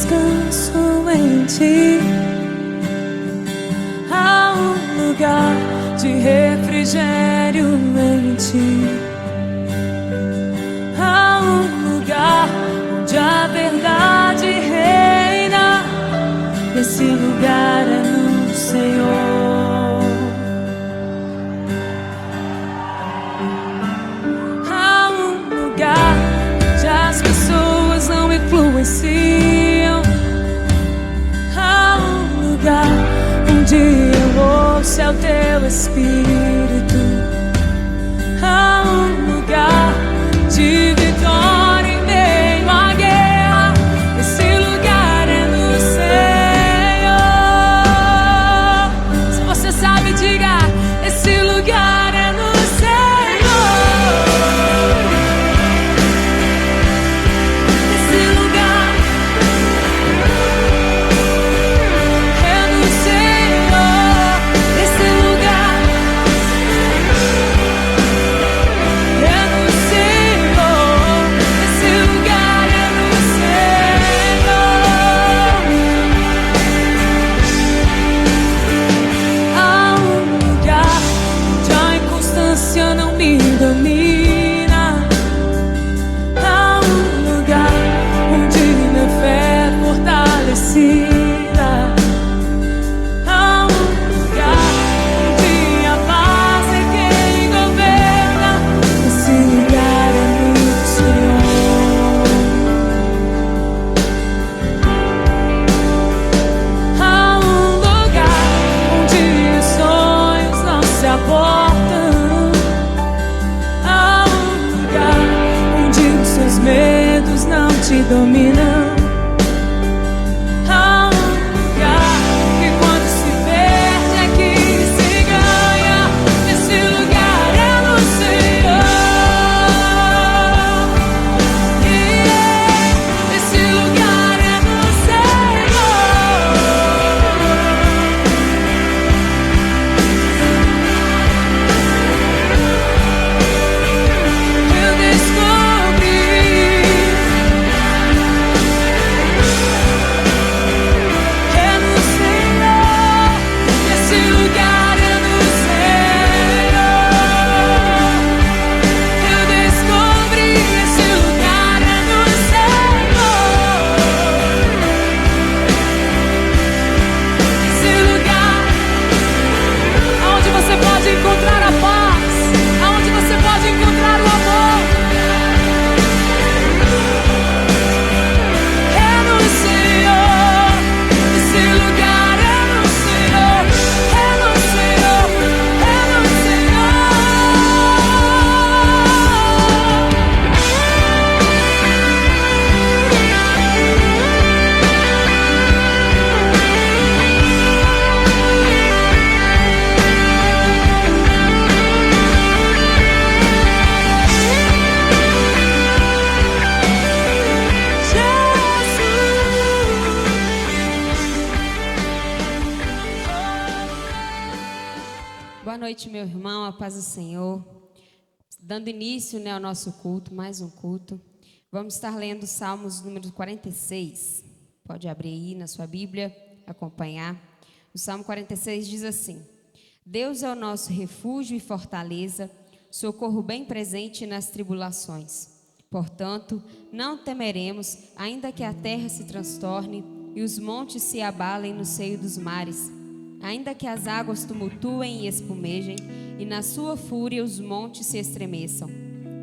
descanso em ti. Há um lugar de refrigério em ti. Há um lugar onde a verdade reina. Esse lugar é no Senhor. Há um lugar onde as pessoas não me influenciam. Há um lugar onde eu ouço é o teu Espírito. Há um lugar de vitória em meio à guerra. Esse lugar é no Senhor. Se você sabe, diga: esse lugar é no Senhor. Esse lugar é no Senhor. Esse lugar é no Senhor. Esse lugar é no Senhor. Há um lugar onde a inconstância não me domina. Há um lugar onde minha fé é fortalecida. Há um lugar onde a paz é quem governa. Esse lugar é no Senhor. Há um lugar onde os sonhos não se abortam. Há um lugar onde os seus medos não te dominam. Há um lugar que quando se perde é que se ganha. Esse lugar é no Senhor. Esse lugar é no Senhor. Eu descobri. É no Senhor. Esse lugar é no Senhor. Eu descobri. Esse lugar é no Senhor. Esse lugar aonde você pode encontrar a paz, aonde você pode encontrar o amor. É no Senhor. Esse lugar é no Senhor. É no Senhor. É no Senhor. Boa noite, meu irmão, a paz do Senhor. Dando início, ao nosso culto, mais um culto. Vamos estar lendo Salmos número 46. Pode abrir aí na sua Bíblia, acompanhar. O Salmo 46 diz assim: Deus é o nosso refúgio e fortaleza, socorro bem presente nas tribulações. Portanto, não temeremos, ainda que a terra se transtorne e os montes se abalem no seio dos mares. Ainda que as águas tumultuem e espumejem, e na sua fúria os montes se estremeçam.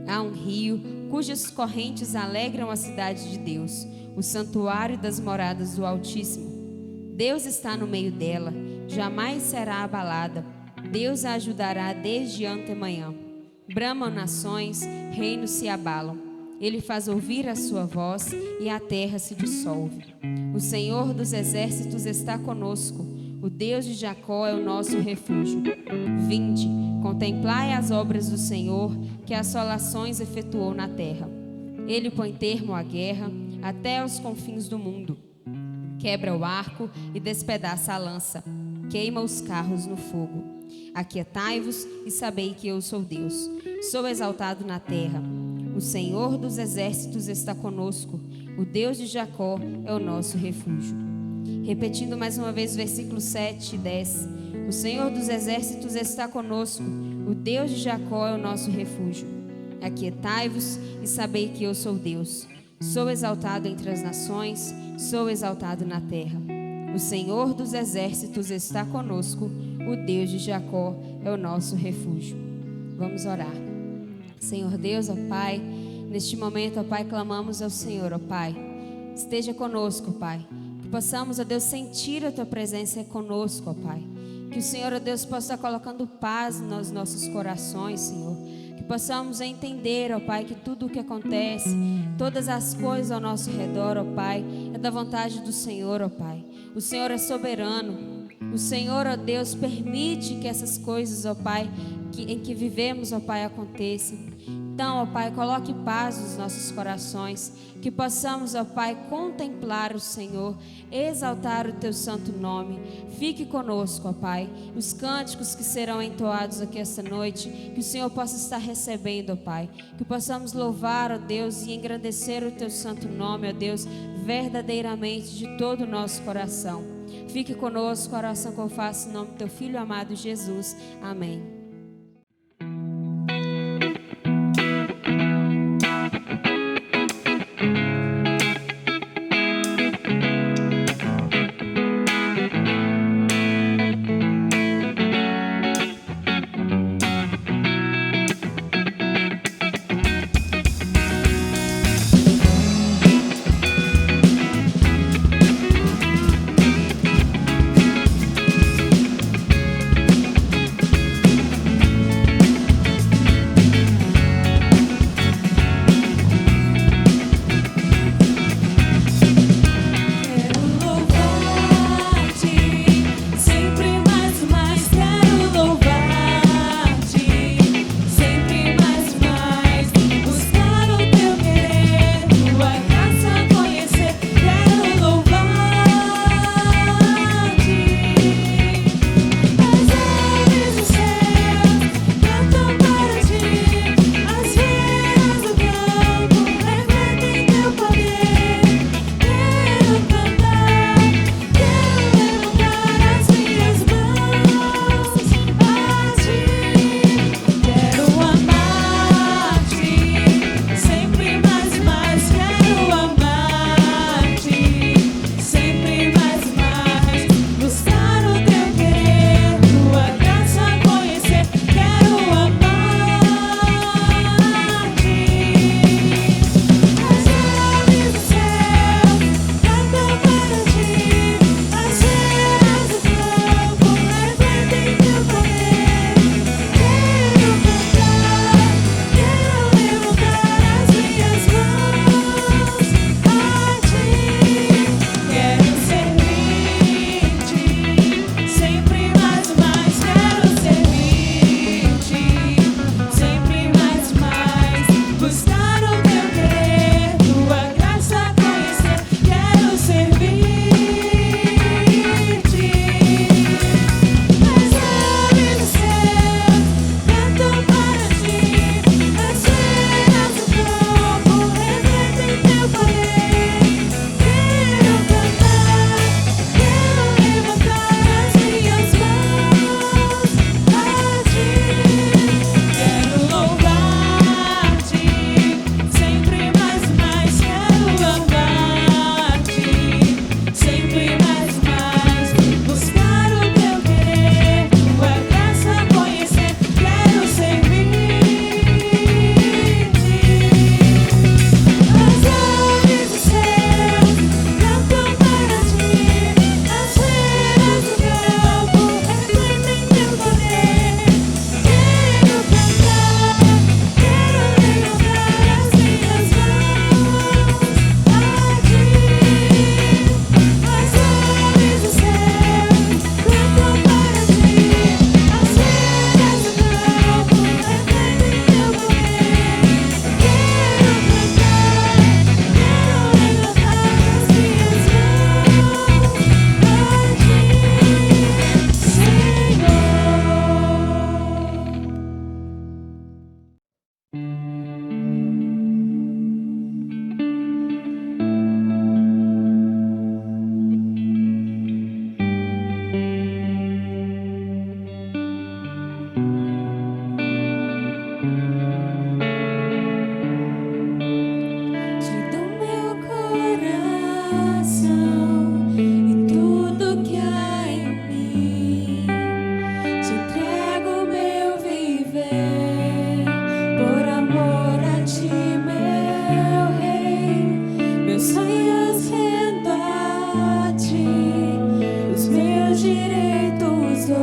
Há um rio cujas correntes alegram a cidade de Deus, o santuário das moradas do Altíssimo. Deus está no meio dela, jamais será abalada. Deus a ajudará desde antemanhã. Bramam nações, reinos se abalam. Ele faz ouvir a sua voz e a terra se dissolve. O Senhor dos exércitos está conosco. O Deus de Jacó é o nosso refúgio. Vinde, contemplai as obras do Senhor, que assolações efetuou na terra. Ele põe termo à guerra até aos confins do mundo. Quebra o arco e despedaça a lança. Queima os carros no fogo. Aquietai-vos e sabei que eu sou Deus. Sou exaltado na terra. O Senhor dos exércitos está conosco. O Deus de Jacó é o nosso refúgio. Repetindo mais uma vez o versículo 7 e 10. O Senhor dos exércitos está conosco. O Deus de Jacó é o nosso refúgio. Aquietai-vos e sabei que eu sou Deus. Sou exaltado entre as nações, sou exaltado na terra. O Senhor dos exércitos está conosco. O Deus de Jacó é o nosso refúgio. Vamos orar. Senhor Deus, ó Pai, neste momento, ó Pai, clamamos ao Senhor, ó Pai. Esteja conosco, Pai. Que possamos, ó Deus, sentir a Tua presença conosco, ó Pai. Que o Senhor, ó Deus, possa estar colocando paz nos nossos corações, Senhor. Que possamos entender, ó Pai, que tudo o que acontece, todas as coisas ao nosso redor, ó Pai, é da vontade do Senhor, ó Pai. O Senhor é soberano. O Senhor, ó Deus, permite que essas coisas, ó Pai, em que vivemos, ó Pai, aconteçam. Então, ó Pai, coloque paz nos nossos corações, que possamos, ó Pai, contemplar o Senhor, exaltar o Teu santo nome. Fique conosco, ó Pai, os cânticos que serão entoados aqui esta noite, que o Senhor possa estar recebendo, ó Pai, que possamos louvar, ó Deus, e engrandecer o Teu santo nome, ó Deus, verdadeiramente de todo o nosso coração. Fique conosco, a oração que eu faço em nome do Teu Filho amado Jesus. Amém. meus direitos dou,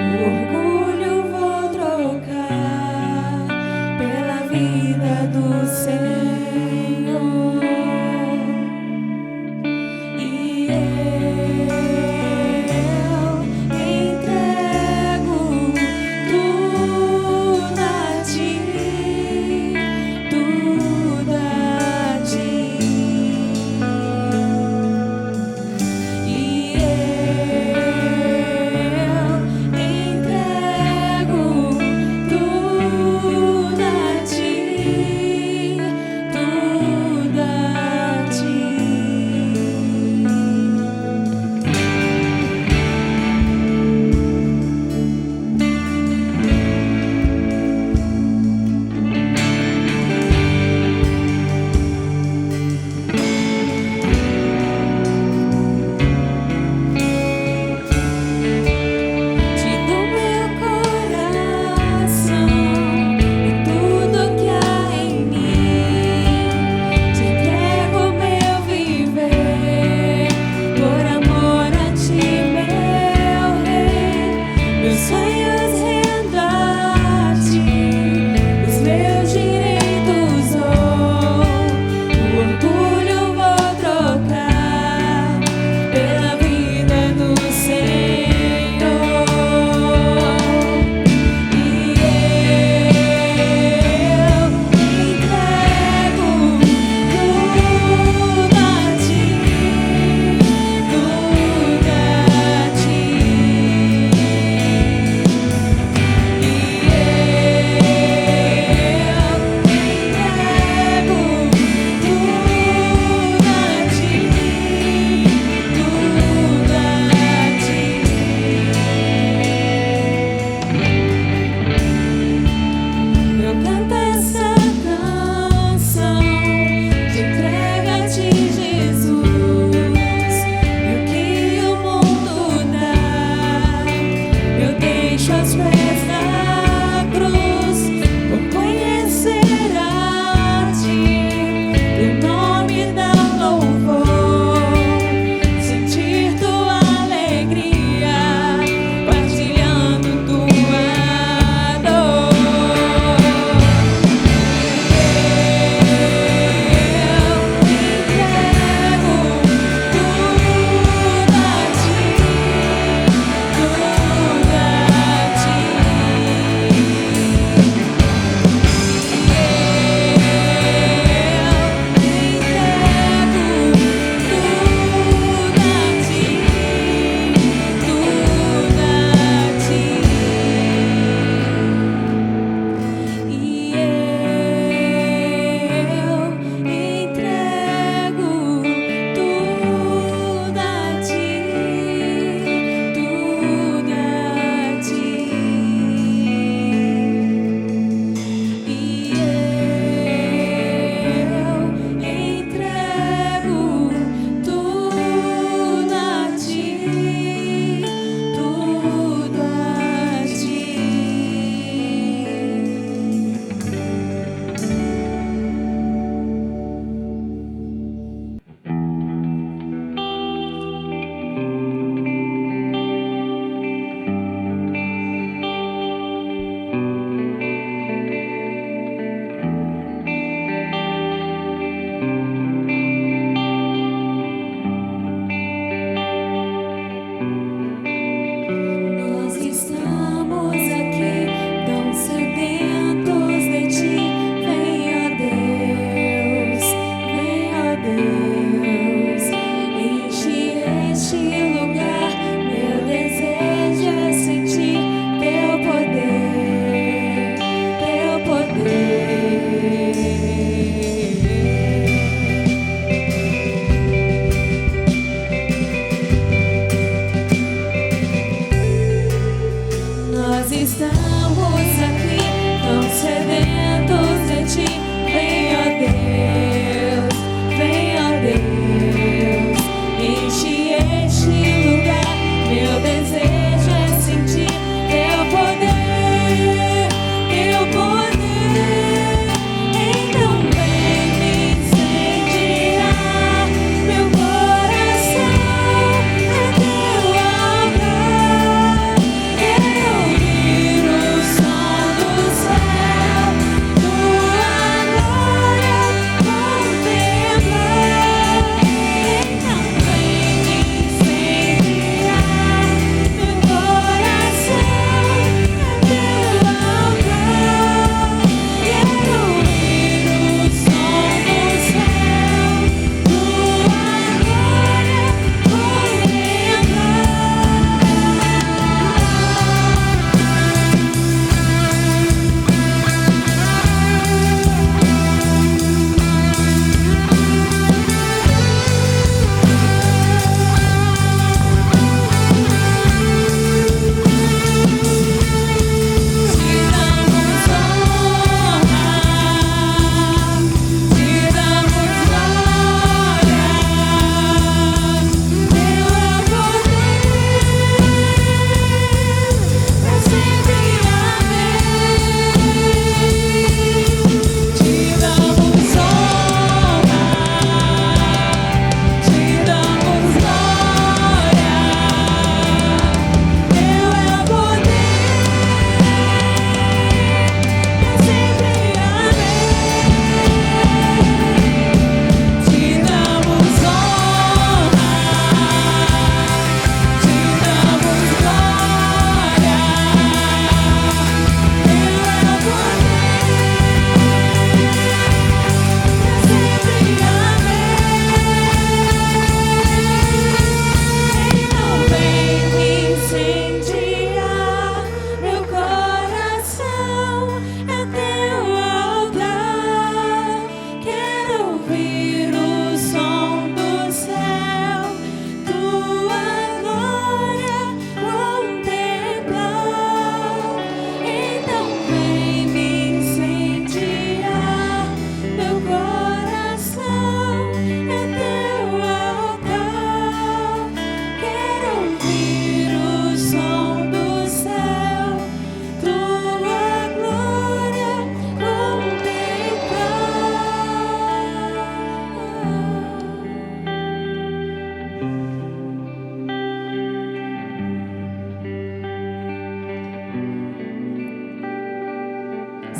o orgulho vou trocar pela vida do Senhor. E eu entrego tudo a ti, tudo a ti. E eu entrego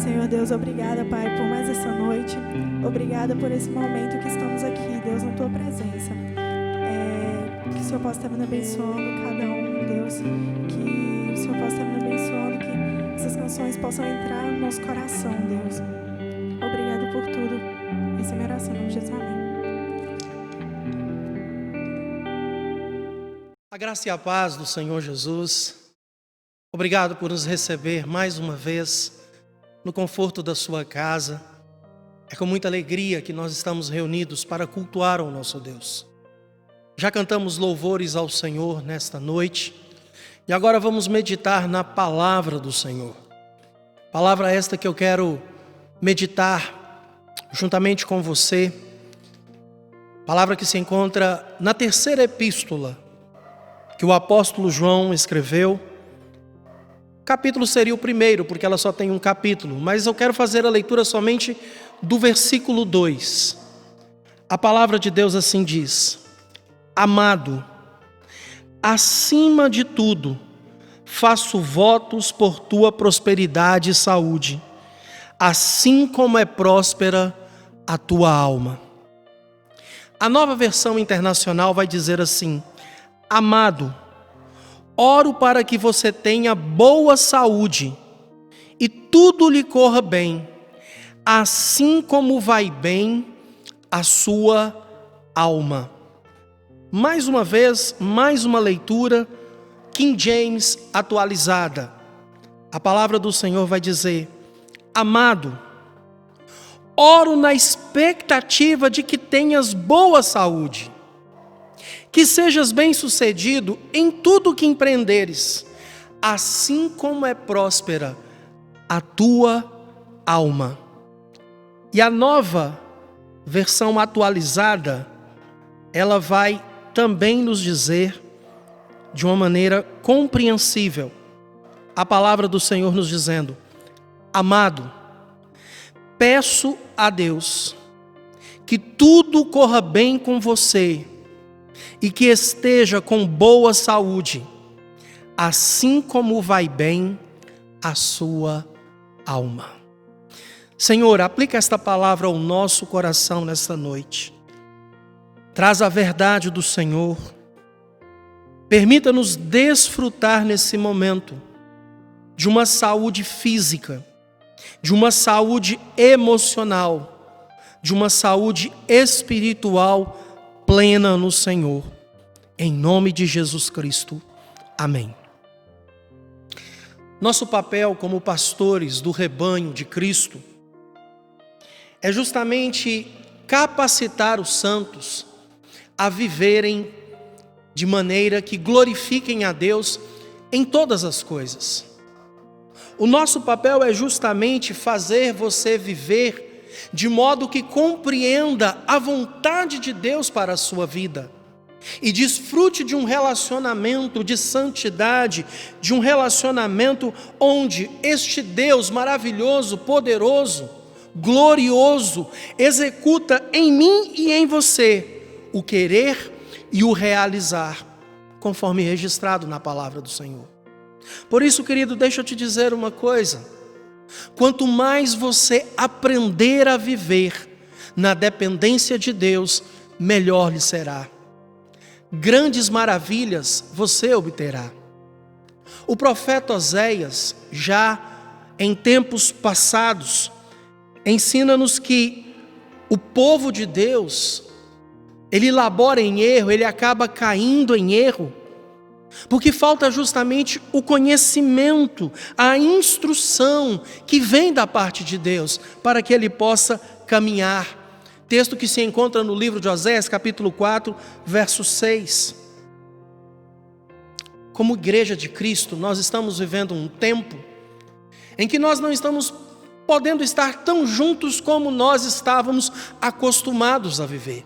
Senhor Deus, obrigada, Pai, por mais essa noite. Obrigada por esse momento que estamos aqui, Deus, na Tua presença. Que o Senhor possa estar me abençoando cada um, Deus. Que o Senhor possa estar me abençoando, que essas canções possam entrar no nosso coração, Deus. Obrigada por tudo. Essa é a minha oração, em nome de Jesus. Amém. A graça e a paz do Senhor Jesus. Obrigado por nos receber mais uma vez no conforto da sua casa. É com muita alegria que nós estamos reunidos para cultuar o nosso Deus. Já cantamos louvores ao Senhor nesta noite e agora vamos meditar na palavra do Senhor. Palavra esta que eu quero meditar juntamente com você. Palavra que se encontra na terceira epístola que o apóstolo João escreveu. Capítulo seria o primeiro, porque ela só tem um capítulo, mas eu quero fazer a leitura somente do versículo 2. A palavra de Deus assim diz: Amado, acima de tudo, faço votos por tua prosperidade e saúde, assim como é próspera a tua alma. A Nova Versão Internacional vai dizer assim: Amado, oro para que você tenha boa saúde e tudo lhe corra bem, assim como vai bem a sua alma. Mais uma vez, mais uma leitura, King James atualizada. A palavra do Senhor vai dizer: Amado, oro na expectativa de que tenhas boa saúde, que sejas bem-sucedido em tudo que empreenderes, assim como é próspera a tua alma. E a Nova Versão atualizada, ela vai também nos dizer de uma maneira compreensível a palavra do Senhor nos dizendo: Amado, peço a Deus que tudo corra bem com você e que esteja com boa saúde, assim como vai bem a sua alma. Senhor, aplica esta palavra ao nosso coração nesta noite. Traz a verdade do Senhor. Permita-nos desfrutar nesse momento de uma saúde física, de uma saúde emocional, de uma saúde espiritual plena no Senhor. Em nome de Jesus Cristo. Amém. Nosso papel como pastores do rebanho de Cristo é justamente capacitar os santos a viverem de maneira que glorifiquem a Deus em todas as coisas. O nosso papel é justamente fazer você viver de modo que compreenda a vontade de Deus para a sua vida e desfrute de um relacionamento de santidade, de um relacionamento onde este Deus maravilhoso, poderoso, glorioso, executa em mim e em você o querer e o realizar, conforme registrado na palavra do Senhor. Por isso, querido, deixa eu te dizer uma coisa: quanto mais você aprender a viver na dependência de Deus, melhor lhe será. Grandes maravilhas você obterá. O profeta Oséias, já em tempos passados, ensina-nos que o povo de Deus, ele labora em erro, ele acaba caindo em erro, porque falta justamente o conhecimento, a instrução que vem da parte de Deus, para que ele possa caminhar. Texto que se encontra no livro de Oséias, capítulo 4, verso 6. Como igreja de Cristo, nós estamos vivendo um tempo em que nós não estamos podendo estar tão juntos como nós estávamos acostumados a viver.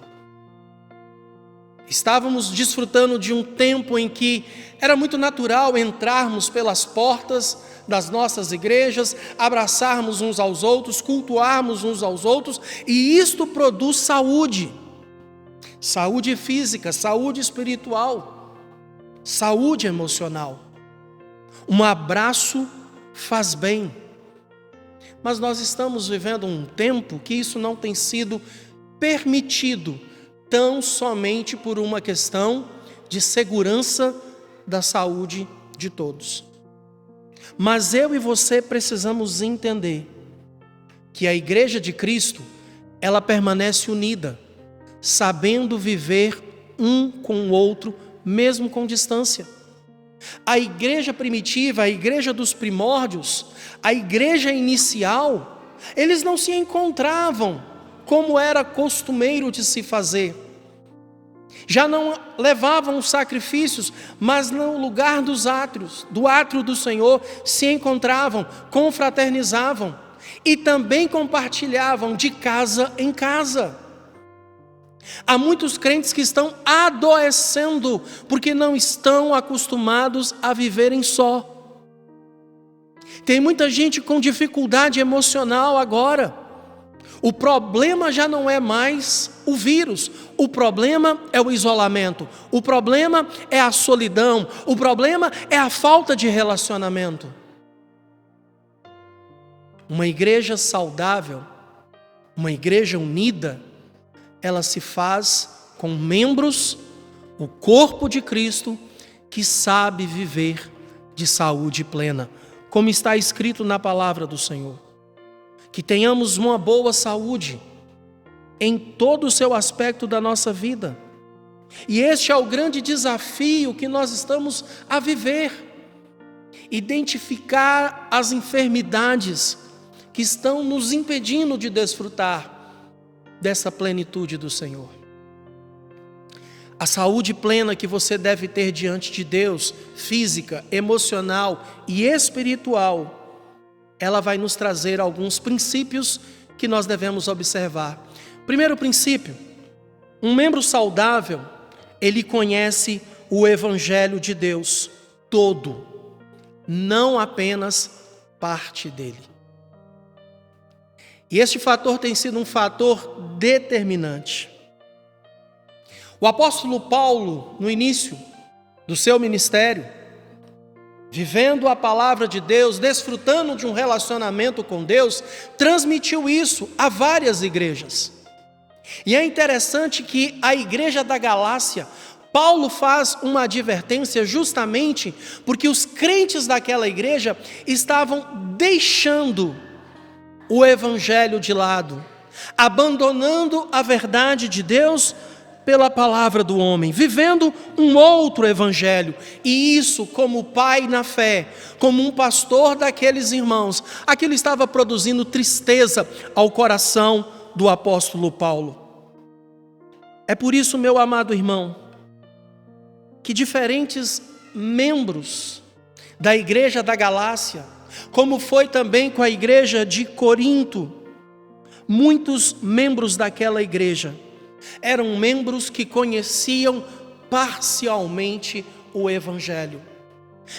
Estávamos desfrutando de um tempo em que era muito natural entrarmos pelas portas das nossas igrejas, abraçarmos uns aos outros, cultuarmos uns aos outros, e isto produz saúde. Saúde física, saúde espiritual, saúde emocional. Um abraço faz bem. mas nós estamos vivendo um tempo que isso não tem sido permitido, tão somente por uma questão de segurança da saúde de todos. Mas eu e você precisamos entender que a Igreja de Cristo, ela permanece unida, sabendo viver um com o outro, mesmo com distância. A igreja primitiva, a igreja dos primórdios, a igreja inicial, eles não se encontravam como era costumeiro de se fazer. Já não levavam os sacrifícios, mas no lugar dos átrios, do átrio do Senhor, se encontravam, confraternizavam e também compartilhavam de casa em casa. Há muitos crentes que estão adoecendo porque não estão acostumados a viverem só. Tem muita gente com dificuldade emocional agora. O problema já não é mais o vírus, o problema é o isolamento, o problema é a solidão, o problema é a falta de relacionamento. Uma igreja saudável, uma igreja unida, ela se faz com membros, o corpo de Cristo, que sabe viver de saúde plena, como está escrito na palavra do Senhor. Que tenhamos uma boa saúde em todo o seu aspecto da nossa vida. E este é o grande desafio que nós estamos a viver. Identificar as enfermidades que estão nos impedindo de desfrutar dessa plenitude do Senhor. A saúde plena que você deve ter diante de Deus, física, emocional e espiritual, ela vai nos trazer alguns princípios que nós devemos observar. Primeiro princípio: um membro saudável, ele conhece o Evangelho de Deus todo, não apenas parte dele. E este fator tem sido um fator determinante. O apóstolo Paulo, no início do seu ministério, vivendo a palavra de Deus, desfrutando de um relacionamento com Deus, transmitiu isso a várias igrejas. E é interessante que a igreja da Galácia, Paulo faz uma advertência justamente porque os crentes daquela igreja estavam deixando o evangelho de lado, abandonando a verdade de Deus pela palavra do homem, vivendo um outro evangelho. E isso, como pai na fé, como um pastor daqueles irmãos, aquilo estava produzindo tristeza ao coração do apóstolo Paulo. É por isso, meu amado irmão, que diferentes membros da igreja da Galácia, como foi também com a igreja de Corinto, muitos membros daquela igreja eram membros que conheciam parcialmente o Evangelho,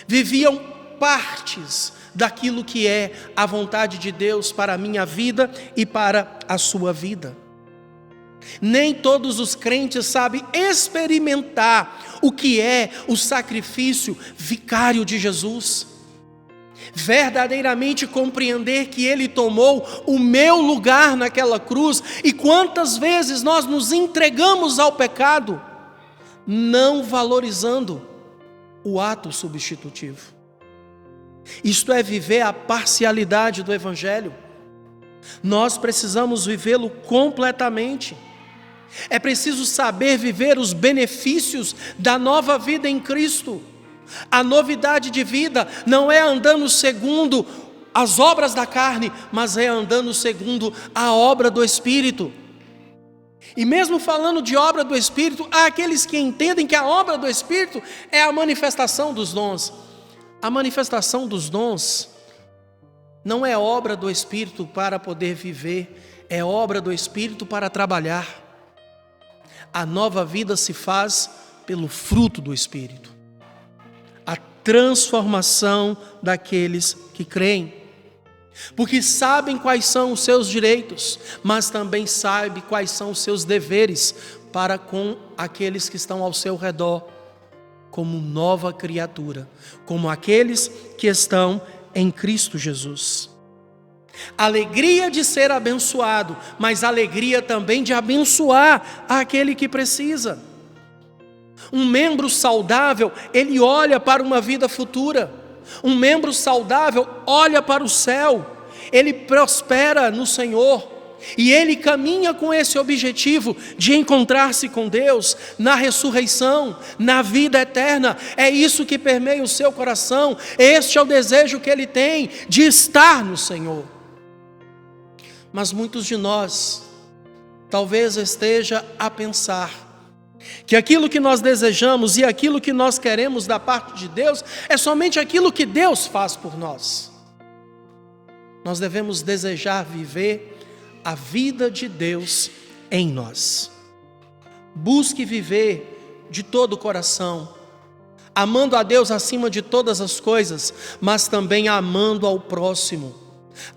viviam partes daquilo que é a vontade de Deus para a minha vida e para a sua vida. Nem todos os crentes sabem experimentar o que é o sacrifício vicário de Jesus, verdadeiramente compreender que Ele tomou o meu lugar naquela cruz. E quantas vezes nós nos entregamos ao pecado, não valorizando o ato substitutivo. Isto é viver a parcialidade do Evangelho. Nós precisamos vivê-lo completamente. É preciso saber viver os benefícios da nova vida em Cristo. A novidade de vida não é andando segundo as obras da carne, mas é andando segundo a obra do Espírito. E mesmo falando de obra do Espírito, há aqueles que entendem que a obra do Espírito é a manifestação dos dons. A manifestação dos dons não é obra do Espírito para poder viver, é obra do Espírito para trabalhar. A nova vida se faz pelo fruto do Espírito. A transformação daqueles que creem, porque sabem quais são os seus direitos, mas também sabem quais são os seus deveres para com aqueles que estão ao seu redor, como nova criatura, como aqueles que estão em Cristo Jesus. Alegria de ser abençoado, mas alegria também de abençoar aquele que precisa. Um membro saudável, ele olha para uma vida futura. Um membro saudável olha para o céu. Ele prospera no Senhor. E ele caminha com esse objetivo de encontrar-se com Deus na ressurreição, na vida eterna. É isso que permeia o seu coração. Este é o desejo que ele tem de estar no Senhor. Mas muitos de nós talvez esteja a pensar que aquilo que nós desejamos e aquilo que nós queremos da parte de Deus é somente aquilo que Deus faz por nós. Nós devemos desejar viver a vida de Deus em nós. Busque viver de todo o coração, amando a Deus acima de todas as coisas, mas também amando ao próximo,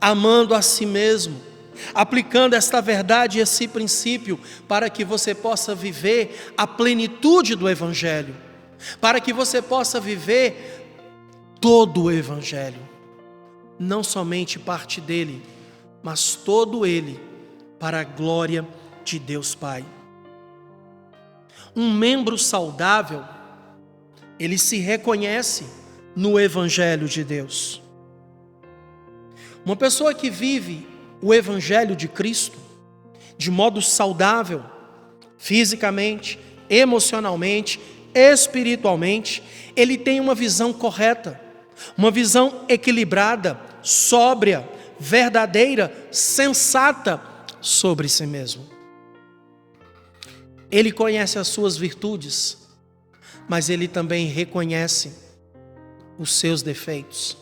amando a si mesmo, aplicando esta verdade e esse princípio para que você possa viver a plenitude do Evangelho, para que você possa viver todo o Evangelho, não somente parte dele, mas todo ele para a glória de Deus Pai. Um membro saudável, ele se reconhece no Evangelho de Deus. Uma pessoa que vive o Evangelho de Cristo de modo saudável, fisicamente, emocionalmente, espiritualmente, ele tem uma visão correta, uma visão equilibrada, sóbria, verdadeira, sensata sobre si mesmo. Ele conhece as suas virtudes, mas ele também reconhece os seus defeitos,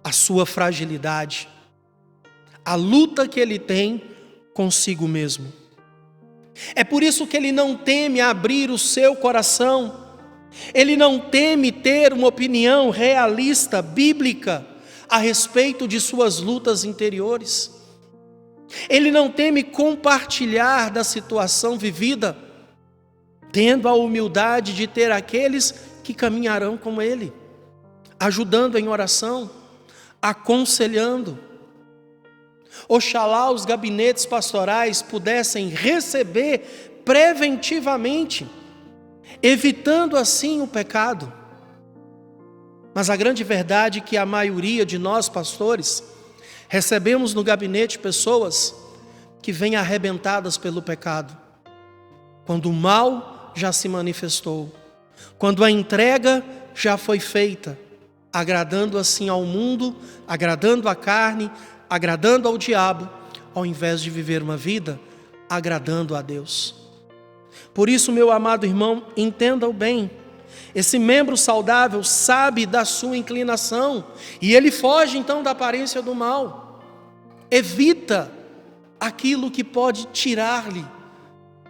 a sua fragilidade, a luta que ele tem consigo mesmo. É por isso que ele não teme abrir o seu coração, ele não teme ter uma opinião realista, bíblica, a respeito de suas lutas interiores. Ele não teme compartilhar da situação vivida, tendo a humildade de ter aqueles que caminharão com ele, ajudando em oração, aconselhando. Oxalá os gabinetes pastorais pudessem receber preventivamente, evitando assim o pecado. Mas a grande verdade é que a maioria de nós pastores recebemos no gabinete pessoas que vêm arrebentadas pelo pecado, quando o mal já se manifestou, quando a entrega já foi feita, agradando assim ao mundo, agradando à carne, agradando ao diabo, ao invés de viver uma vida agradando a Deus. Por isso, meu amado irmão, entenda-o bem. Esse membro saudável sabe da sua inclinação e ele foge então da aparência do mal. Evita aquilo que pode tirar-lhe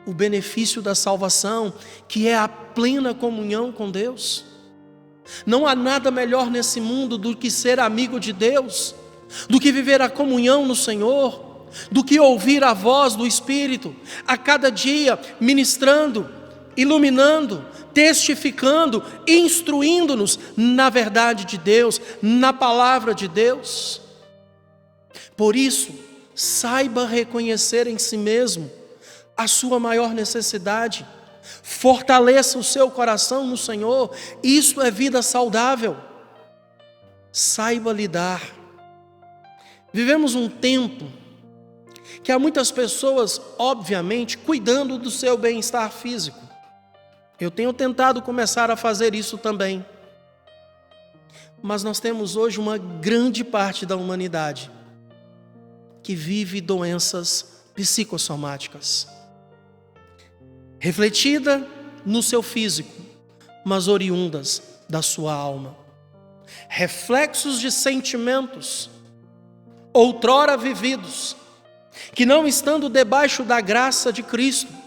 o benefício da salvação, que é a plena comunhão com Deus. Não há nada melhor nesse mundo do que ser amigo de Deus, do que viver a comunhão no Senhor, do que ouvir a voz do Espírito a cada dia, ministrando, iluminando, testificando, instruindo-nos na verdade de Deus, na palavra de Deus. Por isso, saiba reconhecer em si mesmo a sua maior necessidade, fortaleça o seu coração no Senhor. Isso é vida saudável. Saiba lidar. Vivemos um tempo que há muitas pessoas, obviamente, cuidando do seu bem-estar físico. Eu tenho tentado começar a fazer isso também. Mas nós temos hoje uma grande parte da humanidade que vive doenças psicossomáticas, refletida no seu físico, mas oriundas da sua alma. Reflexos de sentimentos, outrora vividos, que não estando debaixo da graça de Cristo,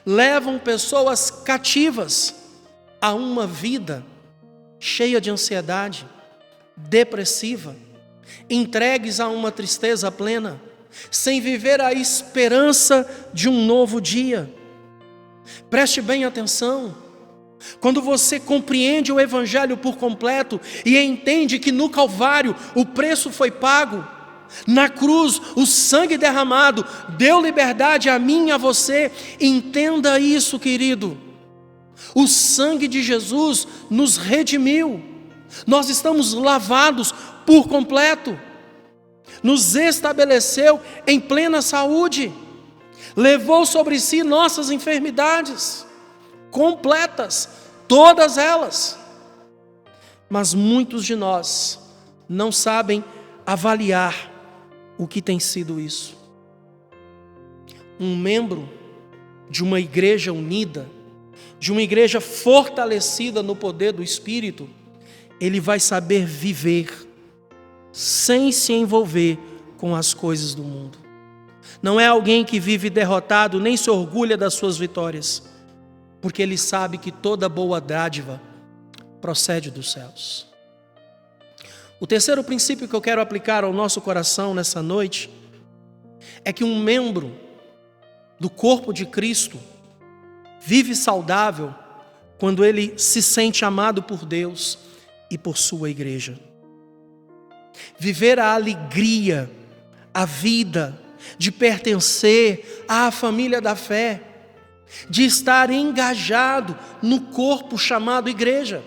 levam pessoas cativas a uma vida cheia de ansiedade, depressiva, entregues a uma tristeza plena, sem viver a esperança de um novo dia. Preste bem atenção. Quando você compreende o Evangelho por completo e entende que no Calvário o preço foi pago, Na cruz, o sangue derramado deu liberdade a mim e a você. Entenda isso, querido. O sangue de Jesus nos redimiu. Nós estamos lavados por completo. Nos estabeleceu em plena saúde. Levou sobre si nossas enfermidades completas, todas elas. Mas muitos de nós não sabem avaliar o que tem sido isso. Um membro de uma igreja unida, de uma igreja fortalecida no poder do Espírito, ele vai saber viver sem se envolver com as coisas do mundo. Não é alguém que vive derrotado, nem se orgulha das suas vitórias, porque ele sabe que toda boa dádiva procede dos céus. O terceiro princípio que eu quero aplicar ao nosso coração nessa noite é que um membro do corpo de Cristo vive saudável quando ele se sente amado por Deus e por sua igreja. Viver a alegria, a vida de pertencer à família da fé, de estar engajado no corpo chamado igreja.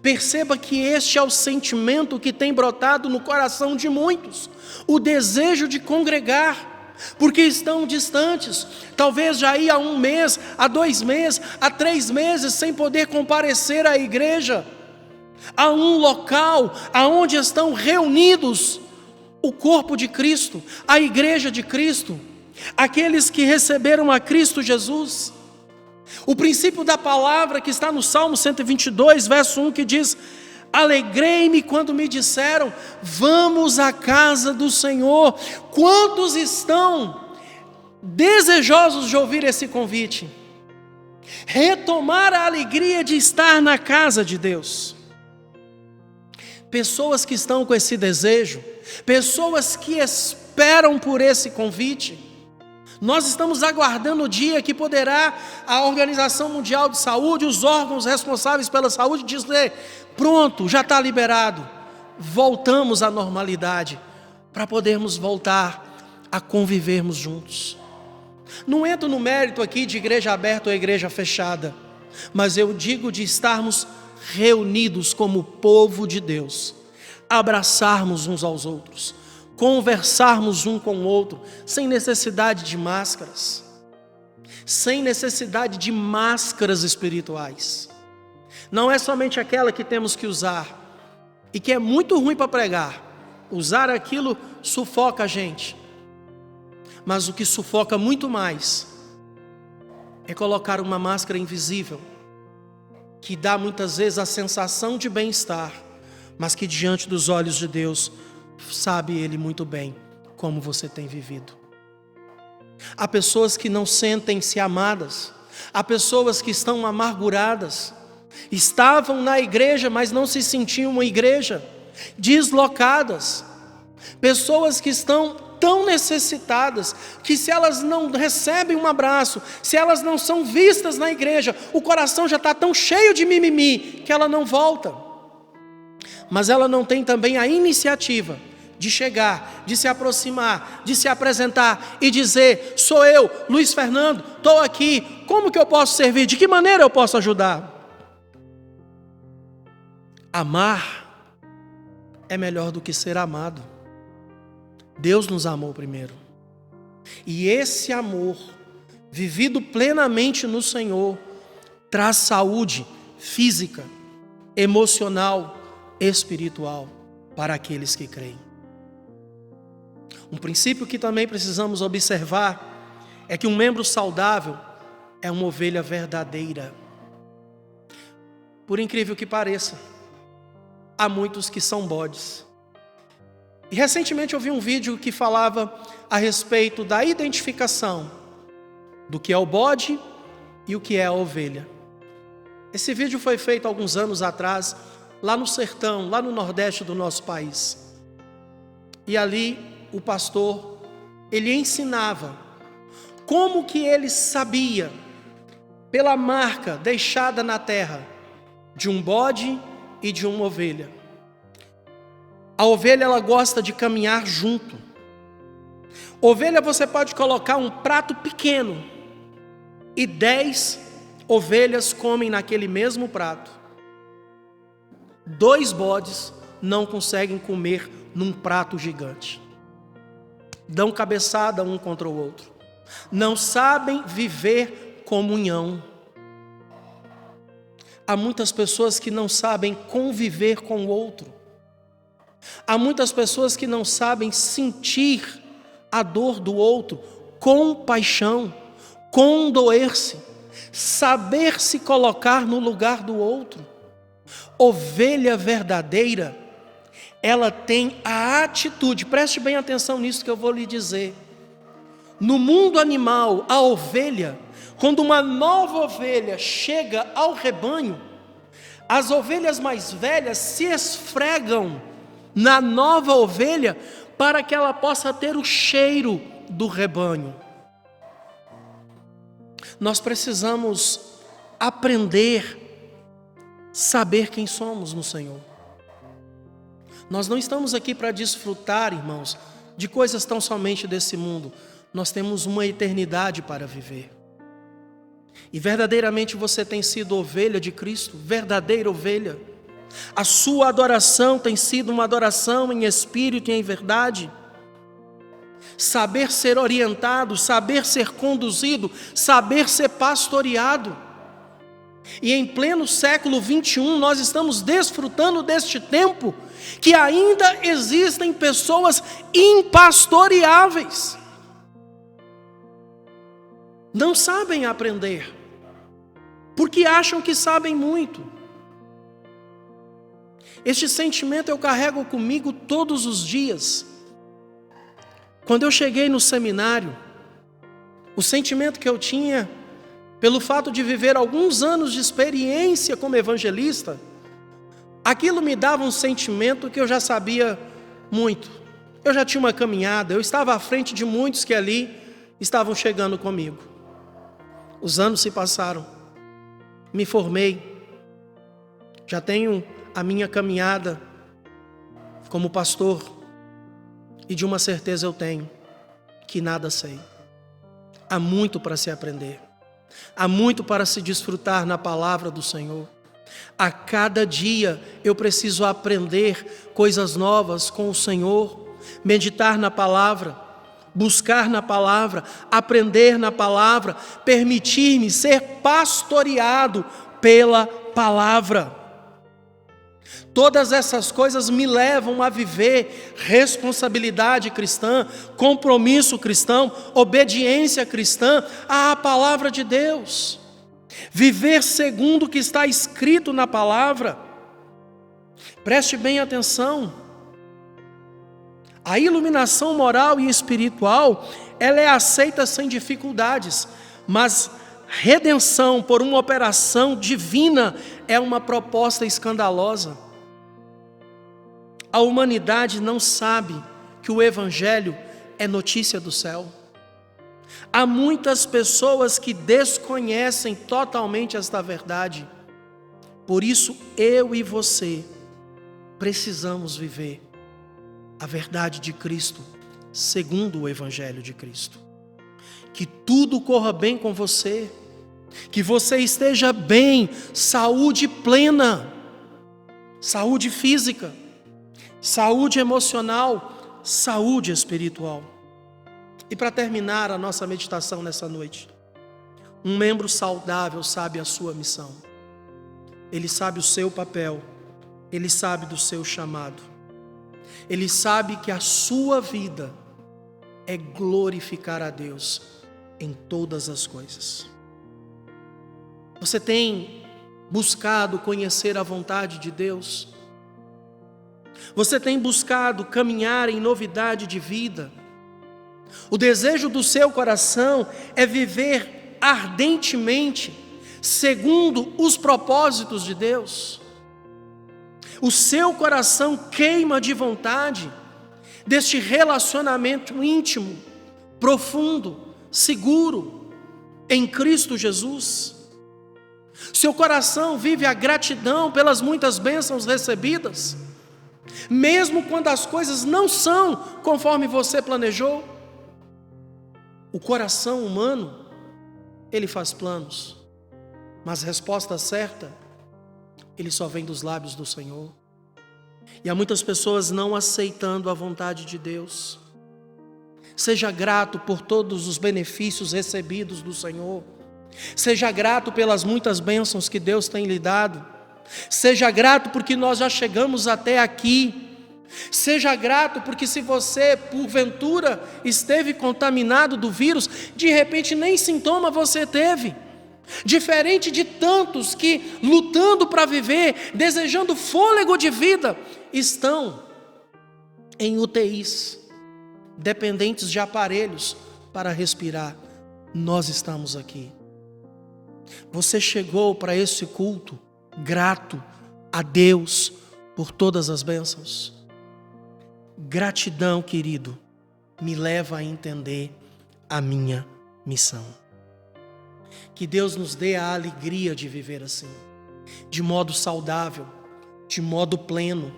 Perceba que este é o sentimento que tem brotado no coração de muitos, o desejo de congregar, porque estão distantes, talvez já há 1 mês, há 2 meses, há 3 meses, sem poder comparecer à igreja, a um local aonde estão reunidos o corpo de Cristo, a igreja de Cristo, aqueles que receberam a Cristo Jesus. O princípio da palavra que está no Salmo 122, verso 1, que diz: alegrei-me quando me disseram, vamos à casa do Senhor. Quantos estão desejosos de ouvir esse convite? Retomar a alegria de estar na casa de Deus. Pessoas que estão com esse desejo, pessoas que esperam por esse convite. Nós estamos aguardando o dia que poderá a Organização Mundial de Saúde, os órgãos responsáveis pela saúde, dizer: pronto, já está liberado, voltamos à normalidade, para podermos voltar a convivermos juntos. Não entro no mérito aqui de igreja aberta ou igreja fechada, mas eu digo de estarmos reunidos como povo de Deus, abraçarmos uns aos outros, conversarmos um com o outro, sem necessidade de máscaras, sem necessidade de máscaras espirituais. Não é somente aquela que temos que usar, e que é muito ruim para pregar. Usar aquilo sufoca a gente, mas o que sufoca muito mais é colocar uma máscara invisível, que dá muitas vezes a sensação de bem-estar, mas que diante dos olhos de Deus, sabe Ele muito bem como você tem vivido. Há pessoas que não sentem-se amadas, há pessoas que estão amarguradas, estavam na igreja, mas não se sentiam uma igreja, deslocadas, pessoas que estão tão necessitadas, que se elas não recebem um abraço, se elas não são vistas na igreja, o coração já está tão cheio de mimimi, que ela não volta. Mas ela não tem também a iniciativa de chegar, de se aproximar, de se apresentar e dizer: sou eu, Luiz Fernando, estou aqui, como que eu posso servir, de que maneira eu posso ajudar? Amar é melhor do que ser amado. Deus nos amou primeiro, e esse amor, vivido plenamente no Senhor, traz saúde física, emocional, espiritual para aqueles que creem. Um princípio que também precisamos observar é que um membro saudável é uma ovelha verdadeira. Por incrível que pareça, há muitos que são bodes. E recentemente eu vi um vídeo que falava a respeito da identificação do que é o bode e o que é a ovelha. Esse vídeo foi feito há alguns anos atrás, lá no sertão, lá no nordeste do nosso país. E ali o pastor, ele ensinava como que ele sabia, pela marca deixada na terra, de um bode e de uma ovelha. A ovelha, ela gosta de caminhar junto. Ovelha, você pode colocar um prato pequeno e 10 ovelhas comem naquele mesmo prato. 2 bodes não conseguem comer num prato gigante. Dão cabeçada um contra o outro. Não sabem viver comunhão. Há muitas pessoas que não sabem conviver com o outro. Há muitas pessoas que não sabem sentir a dor do outro, compaixão, condoer-se, saber se colocar no lugar do outro. Ovelha verdadeira, ela tem a atitude, preste bem atenção nisso que eu vou lhe dizer. No mundo animal, a ovelha, quando uma nova ovelha chega ao rebanho, as ovelhas mais velhas se esfregam na nova ovelha para que ela possa ter o cheiro do rebanho. Nós precisamos aprender a saber quem somos no Senhor. Nós não estamos aqui para desfrutar, irmãos, de coisas tão somente desse mundo. Nós temos uma eternidade para viver. E verdadeiramente você tem sido ovelha de Cristo, verdadeira ovelha. A sua adoração tem sido uma adoração em espírito e em verdade. Saber ser orientado, saber ser conduzido, saber ser pastoreado. E em pleno século 21 nós estamos desfrutando deste tempo que ainda existem pessoas impastoreáveis. Não sabem aprender, porque acham que sabem muito. Este sentimento eu carrego comigo todos os dias. Quando eu cheguei no seminário, o sentimento que eu tinha, pelo fato de viver alguns anos de experiência como evangelista, aquilo me dava um sentimento que eu já sabia muito. Eu já tinha uma caminhada, eu estava à frente de muitos que ali estavam chegando comigo. Os anos se passaram, me formei, já tenho a minha caminhada como pastor, e de uma certeza eu tenho, que nada sei. Há muito para se aprender, há muito para se desfrutar na palavra do Senhor. A cada dia eu preciso aprender coisas novas com o Senhor, meditar na palavra, buscar na palavra, aprender na palavra, permitir-me ser pastoreado pela palavra. Todas essas coisas me levam a viver responsabilidade cristã, compromisso cristão, obediência cristã à palavra de Deus. Viver segundo o que está escrito na palavra. Preste bem atenção. A iluminação moral e espiritual, ela é aceita sem dificuldades, mas redenção por uma operação divina é uma proposta escandalosa. A humanidade não sabe que o Evangelho é notícia do céu. Há muitas pessoas que desconhecem totalmente esta verdade. Por isso, eu e você precisamos viver a verdade de Cristo, segundo o Evangelho de Cristo. Que tudo corra bem com você, que você esteja bem, saúde plena, saúde física, saúde emocional, saúde espiritual. E para terminar a nossa meditação nessa noite, um membro saudável sabe a sua missão, ele sabe o seu papel, ele sabe do seu chamado, ele sabe que a sua vida é glorificar a Deus em todas as coisas. Você tem buscado conhecer a vontade de Deus? Você tem buscado caminhar em novidade de vida? O desejo do seu coração é viver ardentemente, segundo os propósitos de Deus? O seu coração queima de vontade deste relacionamento íntimo, profundo, seguro, em Cristo Jesus? Seu coração vive a gratidão pelas muitas bênçãos recebidas? Mesmo quando as coisas não são conforme você planejou. O coração humano, ele faz planos, mas a resposta certa, ele só vem dos lábios do Senhor. E há muitas pessoas não aceitando a vontade de Deus. Seja grato por todos os benefícios recebidos do Senhor. Seja grato pelas muitas bênçãos que Deus tem lhe dado. Seja grato porque nós já chegamos até aqui. Seja grato porque se você, porventura, esteve contaminado do vírus, de repente nem sintoma você teve. Diferente de tantos que, lutando para viver, desejando fôlego de vida, estão em UTIs, dependentes de aparelhos para respirar. Nós estamos aqui. Você chegou para esse culto grato a Deus por todas as bênçãos. Gratidão, querido, me leva a entender a minha missão. Que Deus nos dê a alegria de viver assim, de modo saudável, de modo pleno,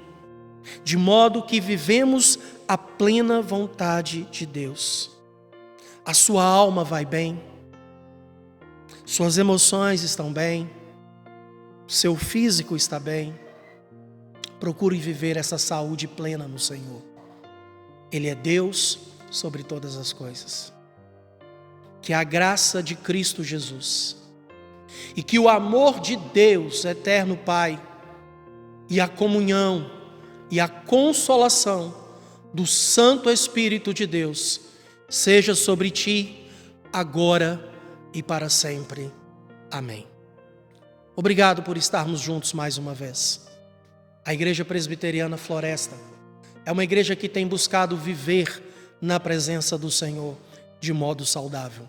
de modo que vivemos a plena vontade de Deus. A sua alma vai bem, suas emoções estão bem, seu físico está bem. Procure viver essa saúde plena no Senhor. Ele é Deus sobre todas as coisas. Que a graça de Cristo Jesus e que o amor de Deus, eterno Pai, e a comunhão e a consolação do Santo Espírito de Deus seja sobre ti, agora e para sempre. Amém. Obrigado por estarmos juntos mais uma vez. A Igreja Presbiteriana Floresta é uma igreja que tem buscado viver na presença do Senhor de modo saudável.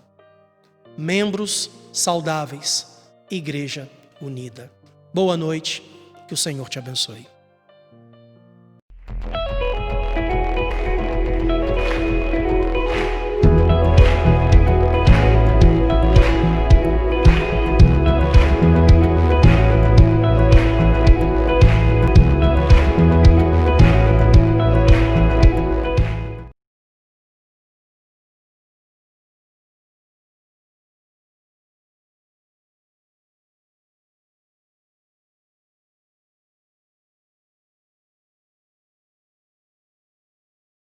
Membros saudáveis, igreja unida. Boa noite, que o Senhor te abençoe.